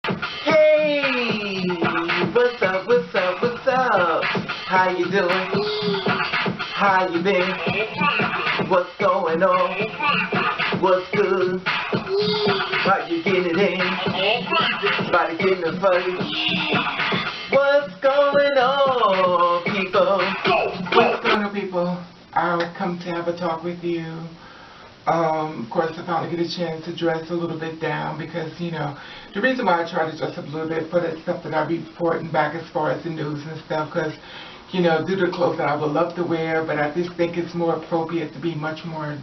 Hey, what's up, what's up, what's up? How you doing? How you been? What's going on? What's good? How you getting it in? Body getting it funny? What's going on, people? What's going on, people? I've come to have a talk with you. Of course, I finally get a chance to dress a little bit down because, the reason why I try to dress up a little bit for that stuff that I be reporting back as far as the news and stuff, because, due to the clothes that I would love to wear, but I just think it's more appropriate to be much more,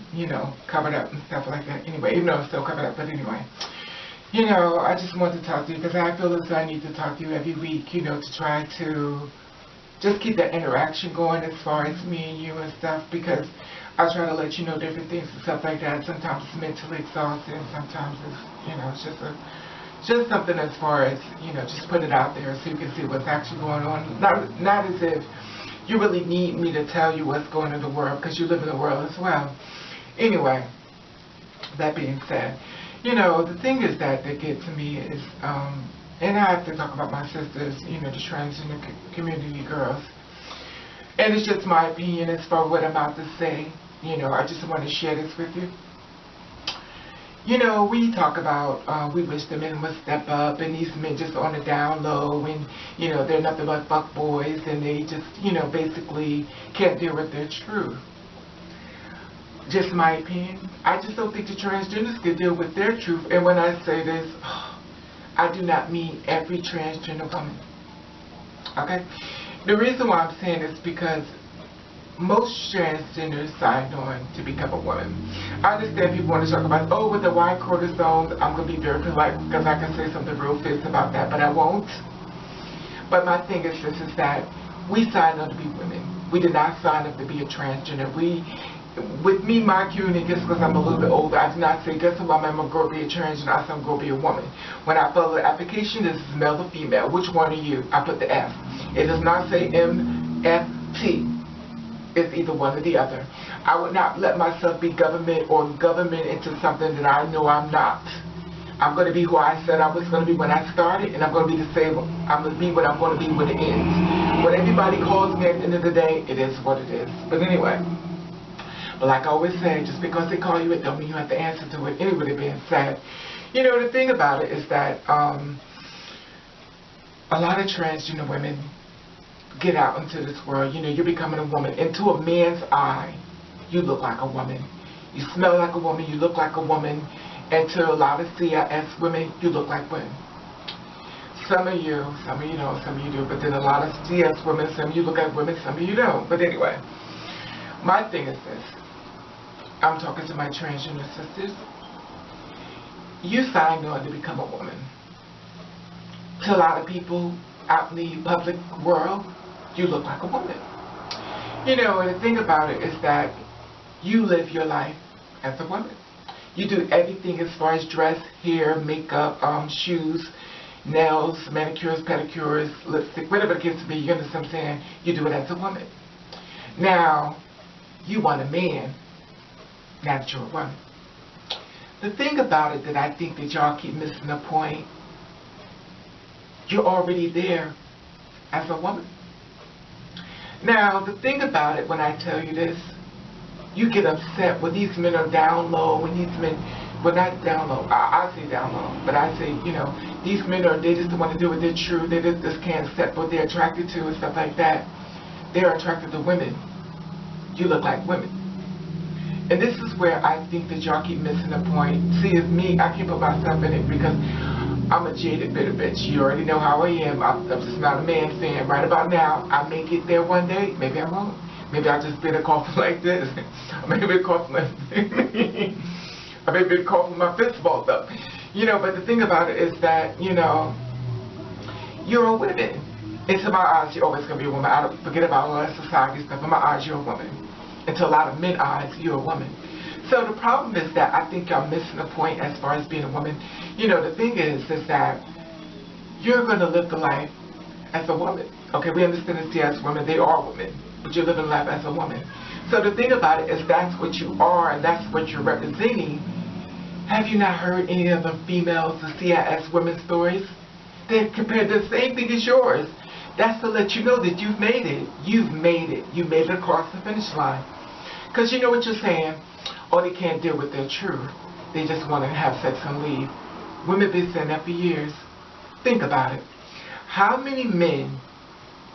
covered up and stuff like that. Anyway, even though I'm still covered up, but anyway. I just want to talk to you because I feel as though I need to talk to you every week, to try to just keep that interaction going as far as me and you and stuff, because I try to let you know different things and stuff like that. Sometimes it's mentally exhausting, sometimes it's, it's just something as far as, just put it out there so you can see what's actually going on. Not as if you really need me to tell you what's going on in the world, because you live in the world as well. Anyway, that being said, the thing is that get to me is, and I have to talk about my sisters, the transgender community girls. And it's just my opinion as far as what I'm about to say. I just want to share this with you. We talk about, we wish the men would step up, and these men just on the down low, and, they're nothing but fuck boys, and they just, basically can't deal with their truth. Just my opinion. I just don't think the transgenders can deal with their truth. And when I say this, I do not mean every transgender woman. Okay? The reason why I'm saying this is because most transgenders signed on to become a woman. I understand people want to talk about, with the Y chromosomes, I'm going to be very polite because I can say something real fierce about that, but I won't. But my thing is this, is that we signed on to be women. We did not sign up to be a transgender. With me, my community, just because I'm a little bit older, I do not say, guess what, I'm going to go be a transgender, I say I'm going to be a woman. When I fill the application, this is male or female. Which one are you? I put the F. It does not say MFT. It's either one or the other. I would not let myself be government into something that I know I'm not. I'm going to be who I said I was going to be when I started, and I'm going to be disabled. I'm going to be what I'm going to be when it ends. What everybody calls me at the end of the day, it is what it is. But anyway. But like I always say, just because they call you it don't mean you have to answer to it. Anyway, that being said, the thing about it is that a lot of transgender women get out into this world. You're becoming a woman. Into a man's eye, you look like a woman. You smell like a woman. You look like a woman. And to a lot of CIS women, you look like women. Some of you don't, some of you do. But then a lot of CS women, some of you look like women, some of you don't. But anyway, my thing is this. I'm talking to my transgender sisters. You signed on to become a woman. To a lot of people out in the public world, you look like a woman. And the thing about it is that you live your life as a woman. You do everything as far as dress, hair, makeup, shoes, nails, manicures, pedicures, lipstick, whatever it gets to be, you understand what I'm saying? You do it as a woman. Now, you want a man. Now that you're a woman. The thing about it that I think that y'all keep missing the point, you're already there as a woman. Now, the thing about it when I tell you this, you get upset when these men are down low, when these men, well not down low, I say down low, but I say, these men they just don't want to do what they're true, they just can't accept what they're attracted to and stuff like that. They're attracted to women. You look like women. And this is where I think that y'all keep missing the point. See, it's me, I can't put myself in it because I'm a jaded bitter bitch. You already know how I am. I'm just not a man fan. Right about now, I may get there one day. Maybe I won't. Maybe I'll just bitter coughing like this. Maybe coughing like this. I may be coughing my fist balls up. But the thing about it is that, you're a woman. Into my eyes, you're always going to be a woman. I don't forget about all that society stuff. In my eyes, you're a woman. Into a lot of men's eyes, you're a woman. So the problem is that I think y'all missing the point as far as being a woman. The thing is that you're going to live the life as a woman. Okay, we understand that as women, they are women, but you're living life as a woman. So the thing about it is that's what you are and that's what you're representing. Have you not heard any of the females, the CIS women's stories? They compare the same thing as yours. That's to let you know that you've made it. You've made it. You made it across the finish line. Because you know what you're saying? Oh, they can't deal with their truth. They just want to have sex and leave. Women have been saying that for years. Think about it. How many men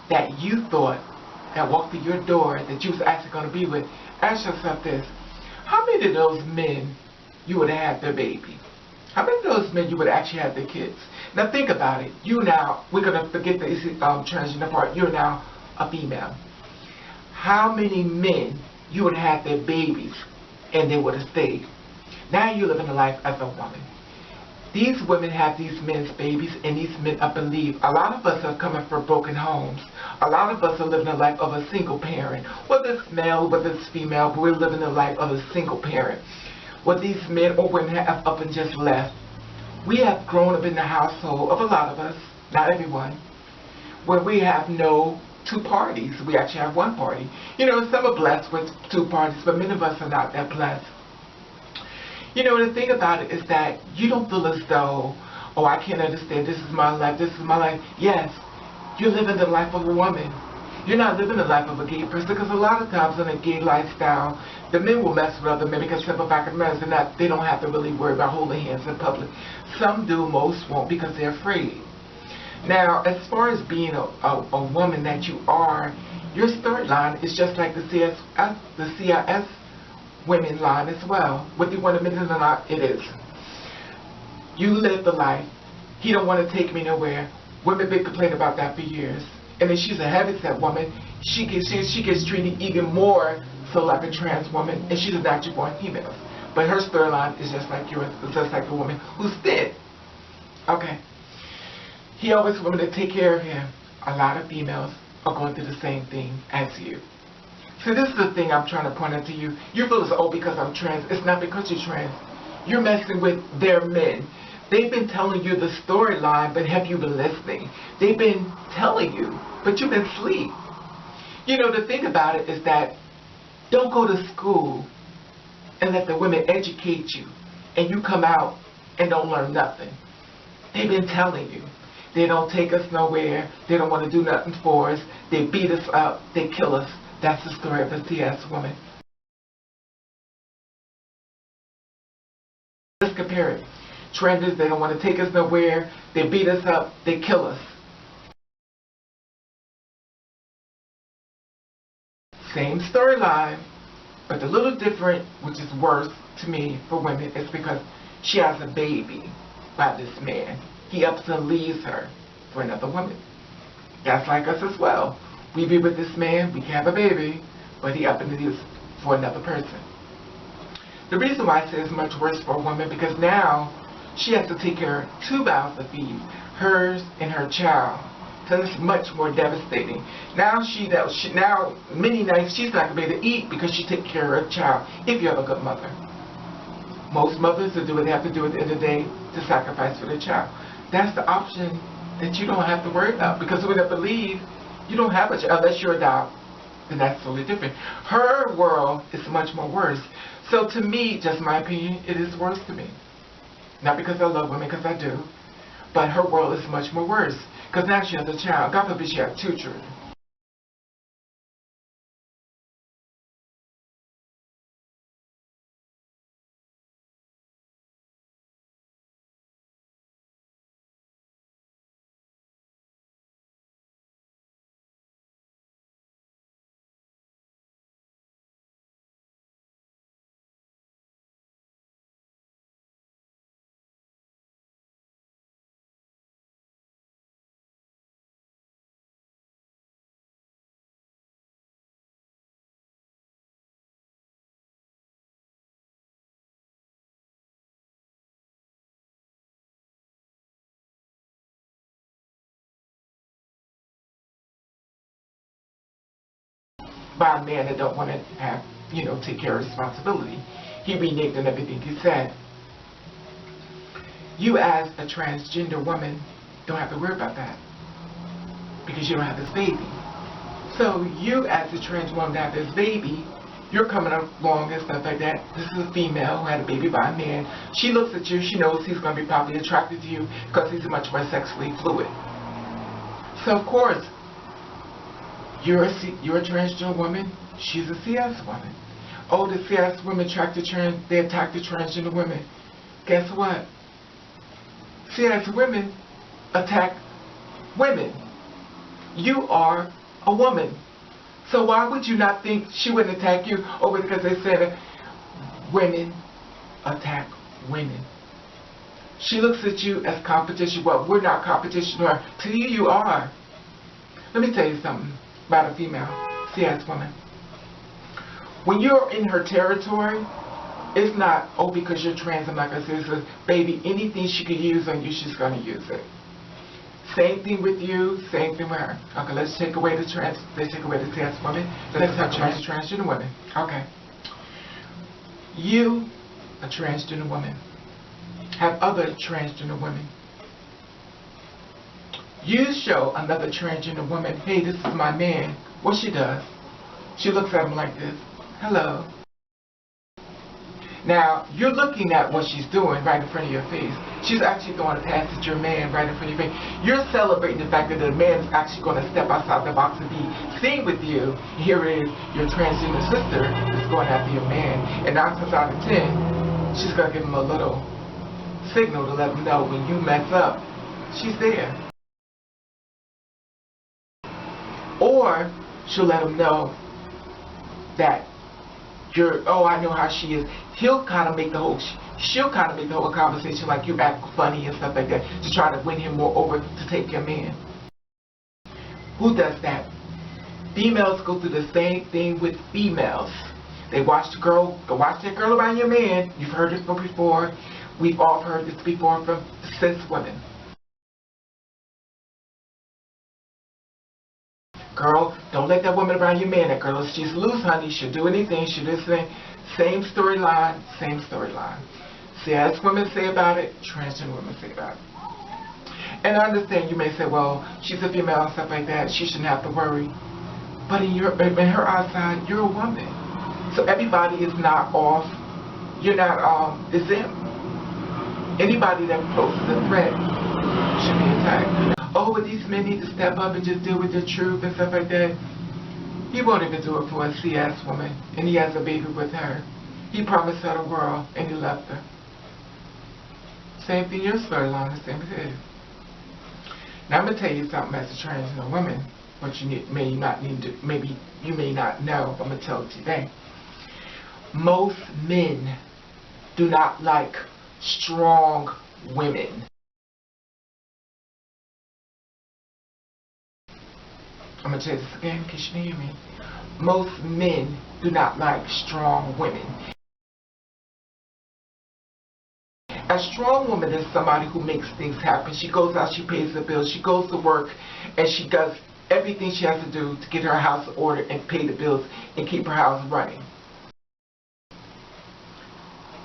that you thought that walked through your door that you was actually going to be with, ask yourself this. How many of those men you would have had their baby? How many of those men you would actually have their kids? Now think about it. You now, we're going to forget the transgender part. You're now a female. How many men you would have had their babies and they would have stayed? Now you're living a life as a woman. These women have these men's babies and these men up and leave. A lot of us are coming from broken homes. A lot of us are living a life of a single parent. Whether it's male, whether it's female, but we're living a life of a single parent. What these men or women have up and just left. We have grown up in the household of a lot of us, not everyone, where we have no two parties. We actually have one party. You know, some are blessed with two parties, but many of us are not that blessed. You know, the thing about it is that you don't feel as though, oh, I can't understand, this is my life, this is my life. Yes, you're living the life of a woman. You're not living the life of a gay person, because a lot of times in a gay lifestyle, the men will mess with other men because simple fact of the matter is they don't have to really worry about holding hands in public. Some do, most won't, because they're afraid. Now, as far as being a woman that you are, your storyline is just like the CIS women line as well. Whether you want to admit it or not, it is. You live the life. He don't want to take me nowhere. Women been complaining about that for years. And then she's a heavyset woman. She gets treated even more so like a trans woman, and she's a natural born female. But her storyline is just like yours, it's just like a woman who's thin. Okay. He always wanted to take care of him. A lot of females are going through the same thing as you. So this is the thing I'm trying to point out to you. You feel as, oh, because I'm trans. It's not because you're trans. You're messing with their men. They've been telling you the storyline, but have you been listening? They've been telling you, but you've been asleep. You know, the thing about it is that don't go to school and let the women educate you, and you come out and don't learn nothing. They've been telling you. They don't take us nowhere. They don't want to do nothing for us. They beat us up. They kill us. That's the story of a CS woman. Let's compare it. Trenders, they don't want to take us nowhere. They beat us up. They kill us. Same storyline, but a little different, which is worse to me for women, is because she has a baby by this man. He ups and leaves her for another woman. That's like us as well. We be with this man, we can have a baby, but he up and leaves for another person. The reason why I say it's much worse for a woman, because now she has to take care of two mouths to feed, hers and her child. So it's much more devastating. Now now many nights she's not gonna be able to eat because she takes care of her child. If you have a good mother, most mothers will do what they have to do at the end of the day to sacrifice for their child. That's the option that you don't have to worry about, because when I believe you don't have a child unless you're adopted, then that's totally different. Her world is much more worse. So to me, just my opinion, it is worse to me. Not because I love women, because I do, but her world is much more worse. Because now she has a child. God forbid she has two children. By a man that don't want to have, take care of responsibility. He reneged on everything he said. You as a transgender woman don't have to worry about that, because you don't have this baby. So you as a trans woman that have this baby, You're coming along and stuff like that. This is a female who had a baby by a man. She looks at you. She knows he's going to be probably attracted to you because he's much more sexually fluid. So, of course, you're a transgender woman. She's a CS woman. Oh, the CS women attack the transgender women. Guess what? CS women attack women. You are a woman. So why would you not think she wouldn't attack you? Oh, because they said women attack women. She looks at you as competition. Well, we're not competition. To you, you are. Let me tell you something about a female CS woman. When you're in her territory, it's not, oh, because you're trans, I'm not going to say this. Baby, anything she could use on you, she's going to use it. Same thing with you, same thing with her. Okay, let's take away the CS woman. Let's talk about the transgender women. Okay. You, a transgender woman, have other transgender women. You show another transgender woman, hey, this is my man. What she does, she looks at him like this. Hello. Now, you're looking at what she's doing right in front of your face. She's actually throwing a pass at your man right in front of your face. You're celebrating the fact that the man is actually going to step outside the box and be seen with you. Here is your transgender sister is going after your man. And 9 times out of 10, she's going to give him a little signal to let him know when you mess up, she's there. Or she'll let him know that oh, I know how she is. She'll kind of make the whole conversation like you act funny and stuff like that to try to win him more over to take your man. Who does that? Females go through the same thing with females. They watch that girl around your man. You've heard this before. We've all heard this before from cis women. Girl, don't let that woman around your man. That girl, she's loose, honey. She'll do anything. She'll do this thing. Same storyline, same storyline. CS women say about it, transgender women say about it. And I understand you may say, well, she's a female and stuff like that. She shouldn't have to worry. But in her outside, you're a woman. So everybody is not off. You're not exempt. Anybody that poses a threat should be attacked. Oh, but these men need to step up and just deal with the truth and stuff like that. He won't even do it for a CS woman, and he has a baby with her. He promised her the world, and he left her. Same thing, your storyline, the same as his. Now I'm gonna tell you something as a transgender woman, but maybe you may not know. But I'm gonna tell it today. Most men do not like strong women. I'm going to tell you this again in case you didn't hear me. Most men do not like strong women. A strong woman is somebody who makes things happen. She goes out, she pays the bills, she goes to work, and she does everything she has to do to get her house ordered and pay the bills and keep her house running.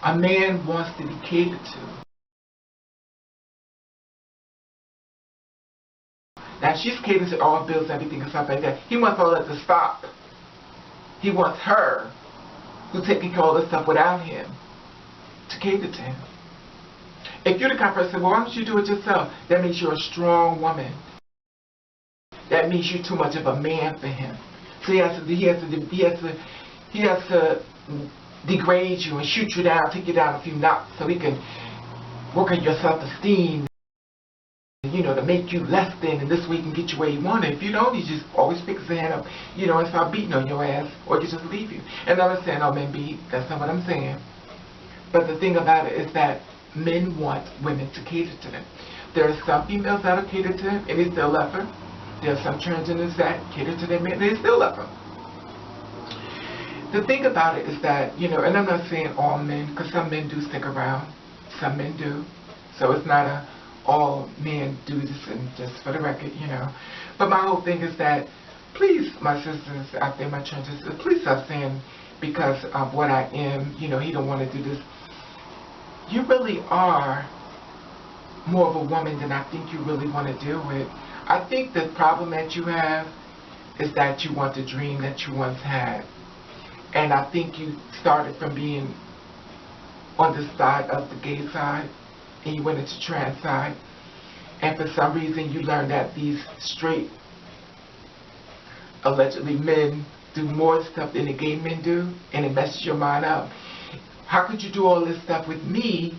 A man wants to be catered to. Now, she's catering to all bills, everything, and stuff like that. He wants all that to stop. He wants her, who's taking care of all this stuff without him, to cater to him. If you're the kind of person, well, why don't you do it yourself? That means you're a strong woman. That means you're too much of a man for him. So he has to degrade you and shoot you down, take you down a few knots, so he can work on your self-esteem. To make you less than, and this way he can get you where you want it. If you don't, he just always picks his hand up, and start beating on your ass, or he just leave you. And I'm not saying all men beat, that's not what I'm saying. But the thing about it is that men want women to cater to them. There are some females that are catered to them, and they still love her. There are some transgenders that cater to them, and they still love her. The thing about it is that, and I'm not saying all men, because some men do stick around. Some men do. So it's not all men do this, and just for the record, But my whole thing is that, please, my sisters out there, my trans sisters, please stop saying because of what I am, he don't want to do this. You really are more of a woman than I think you really want to deal with. I think the problem that you have is that you want the dream that you once had. And I think you started from being on the side of the gay side, and you went into trans side. And for some reason, you learned that these straight, allegedly men, do more stuff than the gay men do, and it messes your mind up. How could you do all this stuff with me,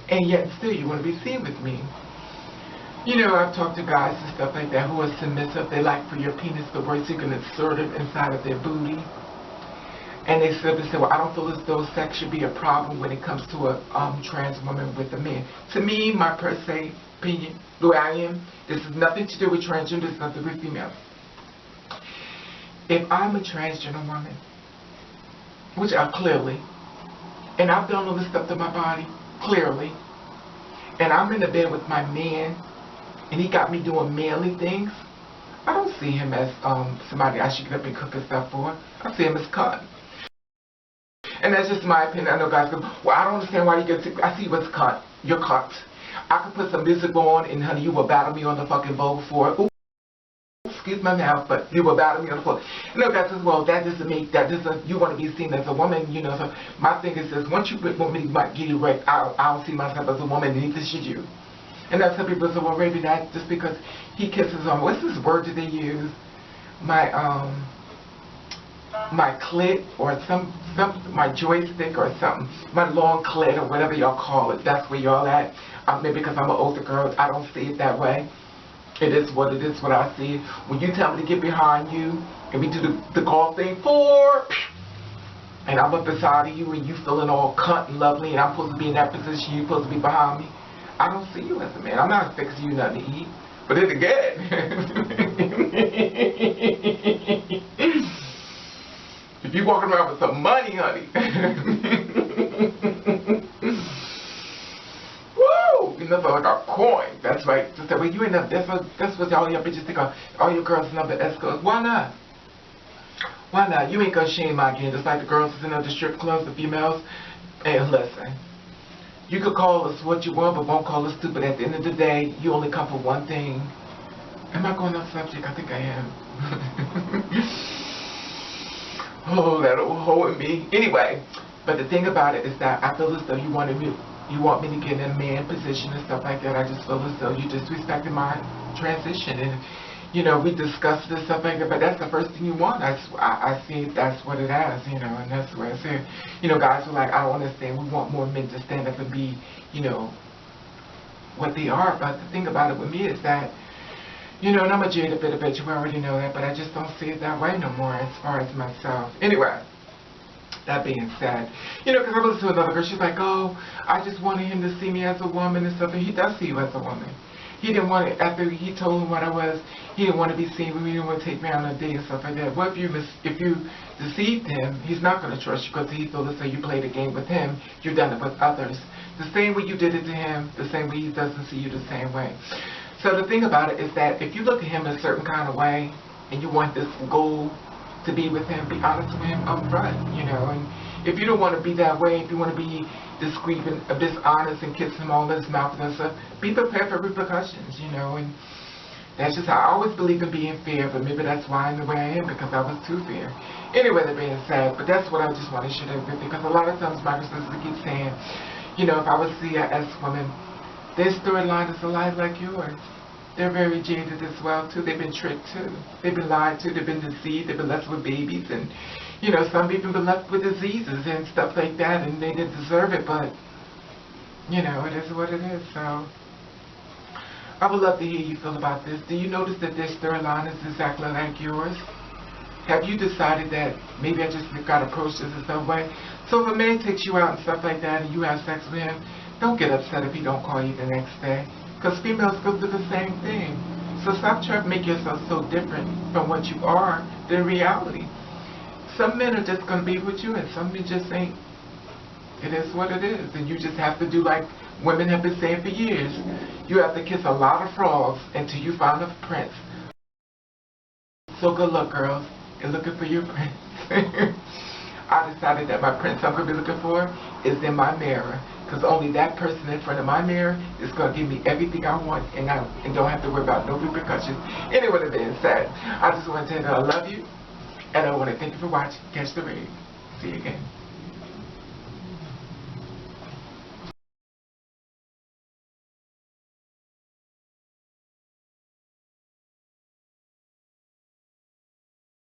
and yet still you want to be seen with me? You know, I've talked to guys and stuff like that who are submissive. They like for your penis to work so you can insert it inside of their booty. And they simply say, well, I don't feel as though sex should be a problem when it comes to a trans woman with a man. To me, my per se opinion, the way I am, this has nothing to do with transgender, it's nothing with females. If I'm a transgender woman, which I clearly, and I've done all this stuff to my body, clearly, and I'm in the bed with my man, and he got me doing manly things, I don't see him as somebody I should get up and cook and stuff for. I see him as cut. And that's just my opinion. I know guys go, well, I don't understand why you get sick. I see you as cut. You're cut. I could put some music on, and honey, you will battle me on the fucking vocal for it. Ooh, excuse my mouth, but you will battle me on the floor. You know, guys, as well, that doesn't make, that doesn't, you want to be seen as a woman, you know. So my thing is this, once you want me to get you right, I don't see myself as a woman, and neither should you. And that's how people say, well, maybe that just because he kisses on, what's this word that they use? My clit or some my joystick or something, my long clit or whatever y'all call it. That's where y'all at. Maybe because I'm an older girl, I don't see it that way. It is what it is, what I see. When you tell me to get behind you and we do the golf thing, and I'm up beside of you and you feeling all cut and lovely, and I'm supposed to be in that position, you're supposed to be behind me. I don't see you as a man. I'm not fixing you nothing to eat. But it's again. If you walking around with some money, honey. Woo! You know, like a coin. That's right. Just that way you end up, that's what all your bitches think of. All your girls number escorts. Why not? Why not? You ain't gonna shame my again. Just like the girls in the strip clubs, the females. Hey, listen. You could call us what you want, but won't call us stupid. At the end of the day, you only come for one thing. Am I going off subject? I think I am. Oh, that'll hold me. Anyway, but the thing about it is that I feel as though you want me to get in a man position and stuff like that. I just feel as though you disrespected my transition. And, you know, we discussed this stuff like that, but that's the first thing you want. I see that's what it has, you know, and that's where I say, you know, guys are like, I don't understand. We want more men to stand up and be, you know, what they are. But the thing about it with me is that, you know, and I'm a jaded bit of bitch, you already know that, but I just don't see it that way no more as far as myself. Anyway, that being said, you know, because I listened to another girl, she's like, oh, I just wanted him to see me as a woman and stuff, and he does see you as a woman. He didn't want it, after he told him what I was, he didn't want to be seen with me, he didn't want to take me out on a date and stuff like that. Well, if you deceived him, he's not going to trust you because he feels as though you played a game with him, you've done it with others. The same way you did it to him, the same way he doesn't see you the same way. So the thing about it is that if you look at him in a certain kind of way and you want this goal to be with him, be honest with him up front, you know. And if you don't want to be that way, if you want to be discreet and dishonest and kiss him all in his mouth and stuff, be prepared for repercussions, you know. And that's just how I always believe in being fair, but maybe that's why I'm the way I am, because I was too fair. Anyway, that being said, but that's what I just want to share with, because a lot of times my sisters keep saying, you know, if I was to see a S woman, their storyline is a lot like yours. They're very jaded as well, too. They've been tricked, too. They've been lied to. They've been deceived. They've been left with babies. And, you know, some people have been left with diseases and stuff like that, and they didn't deserve it. But, you know, it is what it is. So, I would love to hear you feel about this. Do you notice that their storyline is exactly like yours? Have you decided that maybe I just got to approach this in some way? So if a man takes you out and stuff like that and you have sex with him, don't get upset if he don't call you the next day. Because females go through the same thing. So stop trying to make yourself so different from what you are than reality. Some men are just going to be with you and some men just ain't. It is what it is. And you just have to do like women have been saying for years. You have to kiss a lot of frogs until you find a prince. So good luck, girls, in looking for your prince. I decided that my prince I'm going to be looking for is in my mirror. Because only that person in front of my mirror is going to give me everything I want and don't have to worry about no repercussions. Anyway, that being said, I just want to tell you that I love you. And I want to thank you for watching. Catch the rain. See you again.